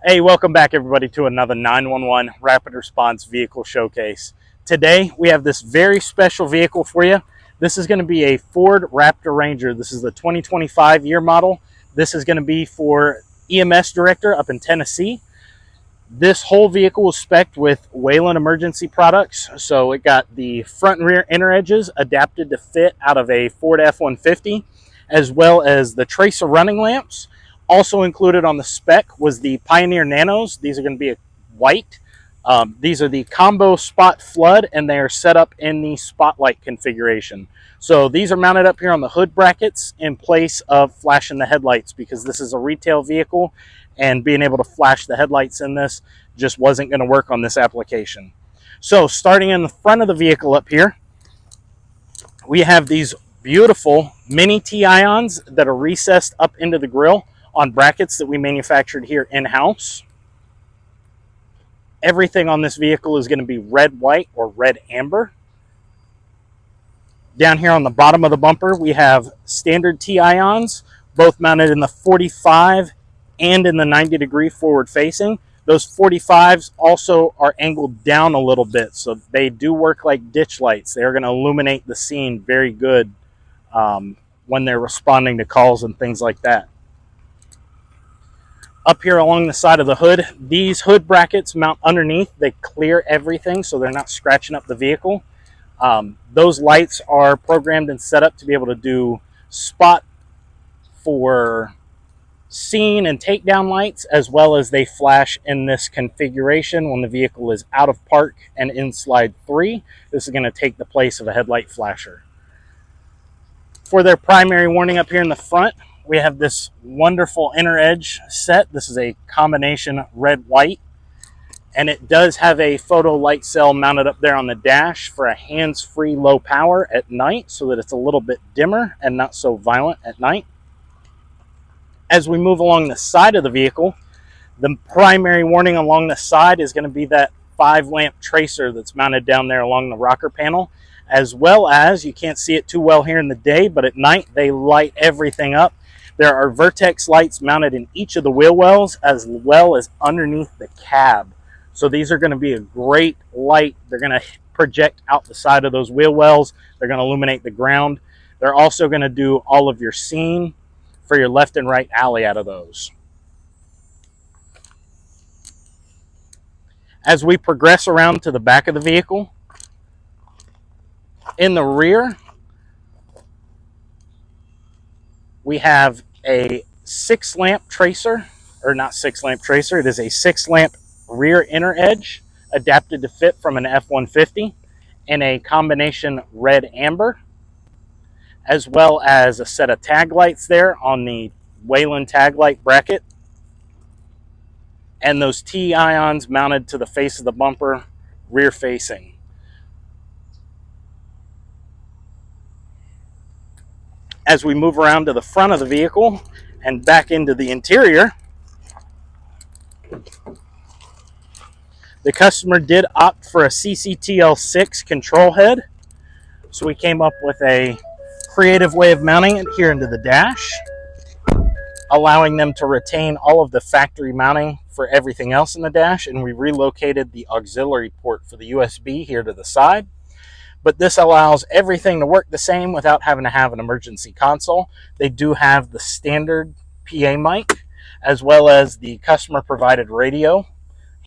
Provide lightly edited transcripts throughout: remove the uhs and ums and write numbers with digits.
Hey, welcome back everybody to another 911 Rapid Response Vehicle Showcase. Today we have this very special vehicle for you. This is going to be a Ford Raptor Ranger. This is the 2025 year model. This is going to be for EMS director up in Tennessee. This whole vehicle was spec'd with Wayland emergency products. So it got the front and rear inner edges adapted to fit out of a Ford F-150, as well as the tracer running lamps. Also included on the spec was the Pioneer Nanos. These are going to be white. These are the combo spot flood, and they are set up in the spotlight configuration. So these are mounted up here on the hood brackets in place of flashing the headlights, because this is a retail vehicle and being able to flash the headlights in this just wasn't going to work on this application. So starting in the front of the vehicle up here, we have these beautiful mini T-ions that are recessed up into the grille on brackets that we manufactured here in-house. Everything on this vehicle is going to be red, white, or red amber. Down here on the bottom of the bumper, we have standard T-ions, both mounted in the 45 and in the 90-degree forward facing. Those 45s also are angled down a little bit, so they do work like ditch lights. They're going to illuminate the scene very good when they're responding to calls and things like that. Up here along the side of the hood, these hood brackets mount underneath. They clear everything so they're not scratching up the vehicle. Those lights are programmed and set up to be able to do spot for scene and takedown lights, as well as they flash in this configuration when the vehicle is out of park and in slide 3. This is going to take the place of a headlight flasher. For their primary warning up here in the front, we have this wonderful inner edge set. This is a combination red-white, and it does have a photo light cell mounted up there on the dash for a hands-free low power at night, so that it's a little bit dimmer and not so violent at night. As we move along the side of the vehicle, the primary warning along the side is going to be that 5-lamp tracer that's mounted down there along the rocker panel, as well as, you can't see it too well here in the day, but at night they light everything up. There are Vertex lights mounted in each of the wheel wells, as well as underneath the cab. So these are going to be a great light. They're going to project out the side of those wheel wells. They're going to illuminate the ground. They're also going to do all of your scene for your left and right alley out of those. As we progress around to the back of the vehicle, in the rear, we have a 6-lamp tracer, or not 6-lamp tracer, it is a 6-lamp rear inner edge adapted to fit from an F-150 in a combination red amber, as well as a set of tag lights there on the Wayland tag light bracket, and those T-ions mounted to the face of the bumper, rear facing. As we move around to the front of the vehicle and back into the interior, the customer did opt for a CCTL6 control head, so we came up with a creative way of mounting it here into the dash, allowing them to retain all of the factory mounting for everything else in the dash, and we relocated the auxiliary port for the USB here to the side. But this allows everything to work the same without having to have an emergency console. They do have the standard PA mic, as well as the customer provided radio,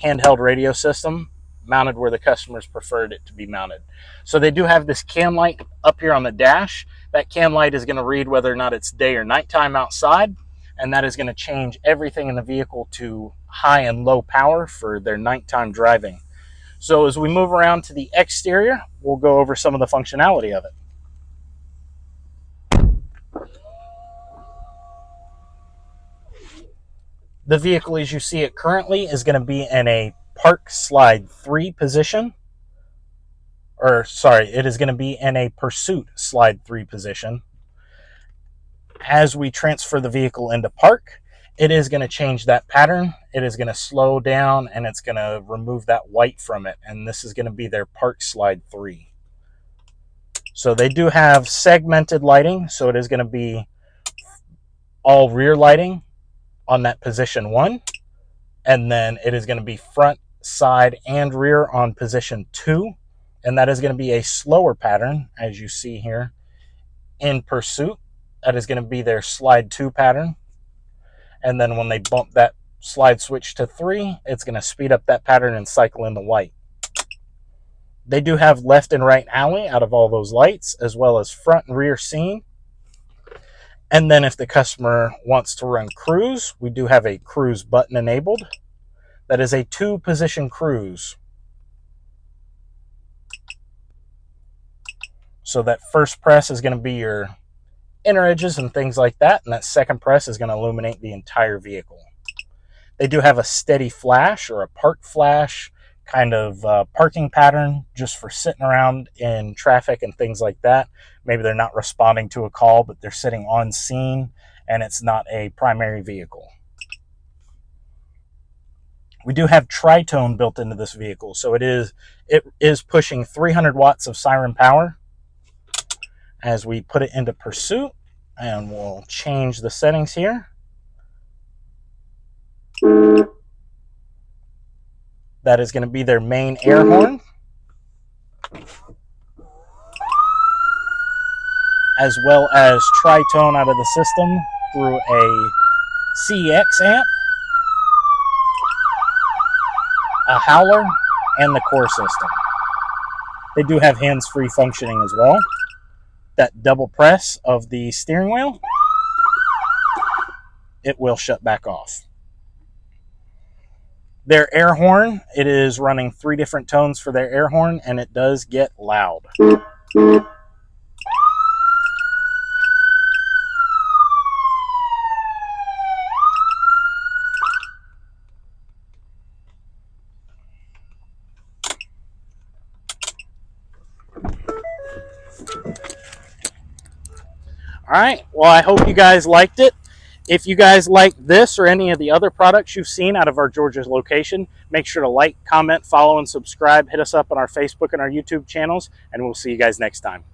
handheld radio system, mounted where the customers preferred it to be mounted. So they do have this cam light up here on the dash. That cam light is going to read whether or not it's day or nighttime outside, and that is going to change everything in the vehicle to high and low power for their nighttime driving. So as we move around to the exterior, we'll go over some of the functionality of it. The vehicle, as you see it currently, is going to be in a park slide 3 position. It is going to be in a pursuit slide 3 position. As we transfer the vehicle into park, it is going to change that pattern. It is going to slow down, and it's going to remove that white from it. And this is going to be their park slide 3. So they do have segmented lighting. So it is going to be all rear lighting on that position 1. And then it is going to be front, side, and rear on position 2. And that is going to be a slower pattern, as you see here. In pursuit, that is going to be their slide 2 pattern. And then when they bump that slide switch to 3, it's going to speed up that pattern and cycle into white. They do have left and right alley out of all those lights, as well as front and rear scene. And then if the customer wants to run cruise, we do have a cruise button enabled. That is a 2-position cruise. So that first press is going to be your inner edges and things like that, and that second press is going to illuminate the entire vehicle. They do have a steady flash or a park flash kind of parking pattern just for sitting around in traffic and things like that. Maybe they're not responding to a call, but they're sitting on scene and it's not a primary vehicle. We do have tritone built into this vehicle, so it is pushing 300 watts of siren power. As we put it into pursuit, and we'll change the settings here. That is going to be their main air horn, as well as tritone out of the system through a CX amp, a howler, and the core system. They do have hands-free functioning as well. That double press of the steering wheel, it will shut back off. Their air horn, it is running 3 different tones for their air horn, and it does get loud. All right, well, I hope you guys liked it. If you guys like this or any of the other products you've seen out of our Georgia location, make sure to like, comment, follow, and subscribe. Hit us up on our Facebook and our YouTube channels, and we'll see you guys next time.